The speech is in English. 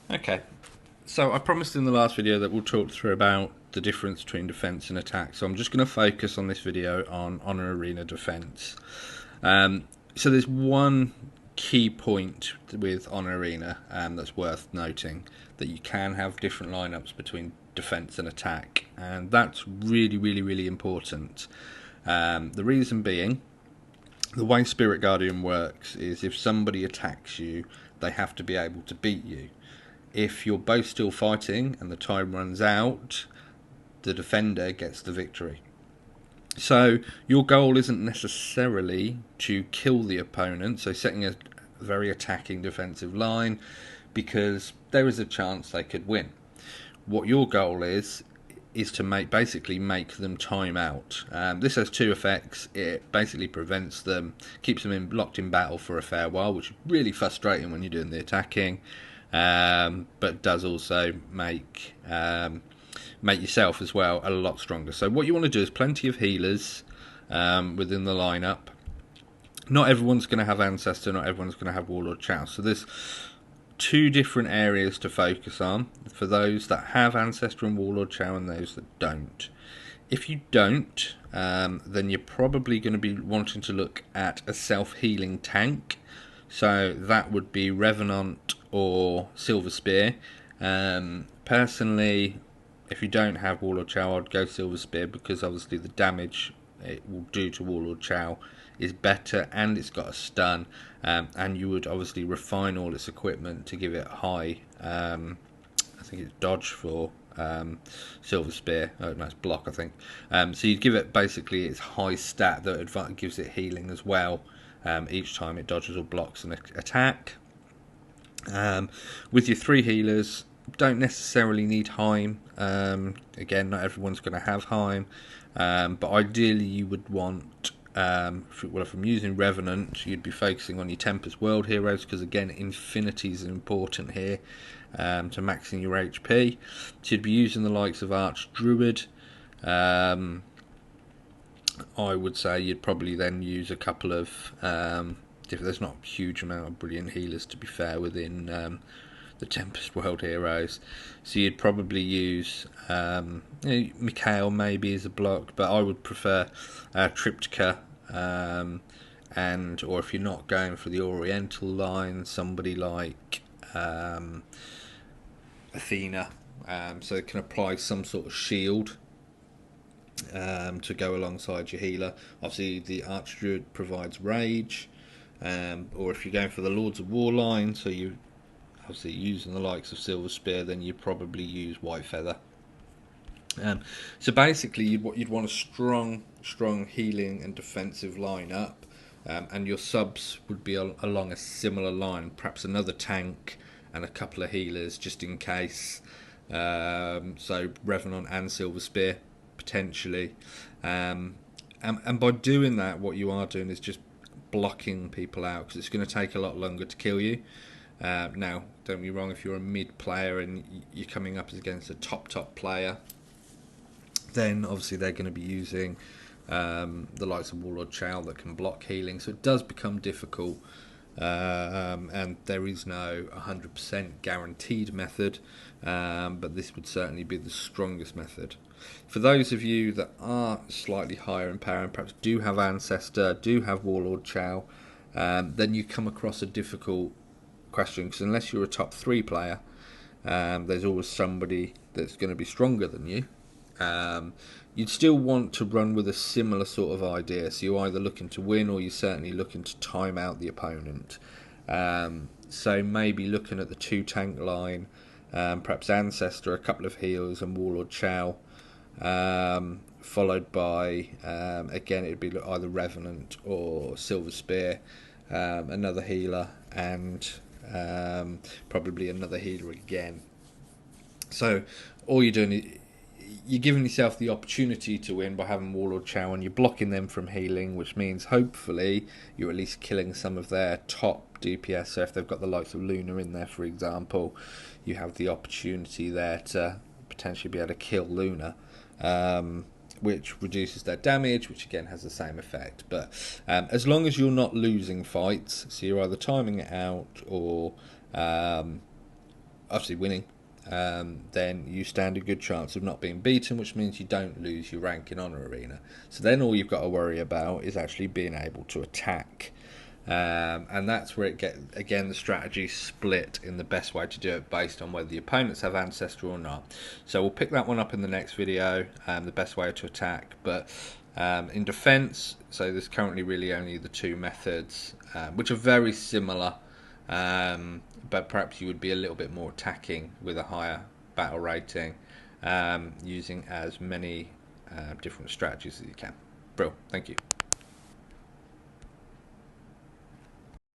Okay, so I promised in the last video that we'll talk through about the difference between defense and attack. So I'm just going to focus on this video on Honor Arena defense. So there's one key point with Honor Arena that's worth noting, that you can have different lineups between defense and attack, and that's really important. The reason being, the way Spirit Guardian works is if somebody attacks you, they have to be able to beat you. If you're both still fighting and the time runs out, the defender gets the victory. So your goal isn't necessarily to kill the opponent, so setting a very attacking defensive line, because there is a chance they could win. What your goal is to basically make them time out. This has two effects. It basically prevents them, keeps them locked in battle for a fair while, which is really frustrating when you're doing the attacking, but does also make yourself as well a lot stronger. So what you want to do is plenty of healers within the lineup. Not everyone's going to have Ancestor, not everyone's going to have Warlord Chow. So there's two different areas to focus on for those that have Ancestor and Warlord Chow and those that don't. If you don't, then you're probably going to be wanting to look at a self-healing tank. So that would be Revenant or Silver Spear. Personally, if you don't have Warlord Chow, I'd go Silver Spear, because obviously the damage it will do to Warlord Chow is better, and it's got a stun, and you would obviously refine all its equipment to give it high, I think it's dodge for Silver Spear. Oh no, it's block, I think. So you'd give it basically its high stat that gives it healing as well, each time it dodges or blocks an attack. With your three healers, don't necessarily need Heim. Again, not everyone's going to have Heim, but ideally you would want, if I'm using Revenant, you'd be focusing on your Tempest World heroes, because again, infinities are important here to maxing your HP. So you'd be using the likes of Archdruid. I would say you'd probably then use a couple of, there's not a huge amount of brilliant healers, to be fair, within the Tempest World heroes, so you'd probably use Mikhail maybe as a block, but I would prefer Triptyka, and or if you're not going for the Oriental line, somebody like Athena, so it can apply some sort of shield to go alongside your healer. Obviously the Archdruid provides rage, or if you're going for the Lords of War line, so you obviously using the likes of Silver Spear, then you probably use White Feather. So basically you'd want a strong healing and defensive lineup, and your subs would be along a similar line, perhaps another tank and a couple of healers just in case. So Revenant and Silver Spear potentially, and by doing that, what you are doing is just blocking people out, because it's going to take a lot longer to kill you. Now, don't be wrong, if you're a mid player and you're coming up against a top player, then obviously they're going to be using the likes of Warlord Chow that can block healing, so it does become difficult, and there is no 100% guaranteed method, but this would certainly be the strongest method. For those of you that are slightly higher in power and perhaps do have Ancestor, do have Warlord Chow, then you come across a difficult question, because unless you're a top 3 player, there's always somebody that's going to be stronger than you. You'd still want to run with a similar sort of idea, so you're either looking to win or you're certainly looking to time out the opponent. So maybe looking at the 2 tank line, perhaps Ancestor, a couple of heals, and Warlord Chow, followed by again it'd be either Revenant or Silver Spear, another healer, and probably another healer again. So all you're doing is you're giving yourself the opportunity to win by having Warlord Chow, and you're blocking them from healing, which means hopefully you're at least killing some of their top DPS. So if they've got the likes of Luna in there, for example, you have the opportunity there to potentially be able to kill Luna, which reduces their damage, which again has the same effect. But as long as you're not losing fights, so you're either timing it out or obviously winning, then you stand a good chance of not being beaten, which means you don't lose your rank in Honor Arena. So then all you've got to worry about is actually being able to attack. And that's where it again, the strategy split in the best way to do it based on whether the opponents have Ancestral or not. So we'll pick that one up in the next video, the best way to attack. But in defense, so there's currently really only the two methods, which are very similar, but perhaps you would be a little bit more attacking with a higher battle rating, using as many different strategies as you can. Brill, thank you.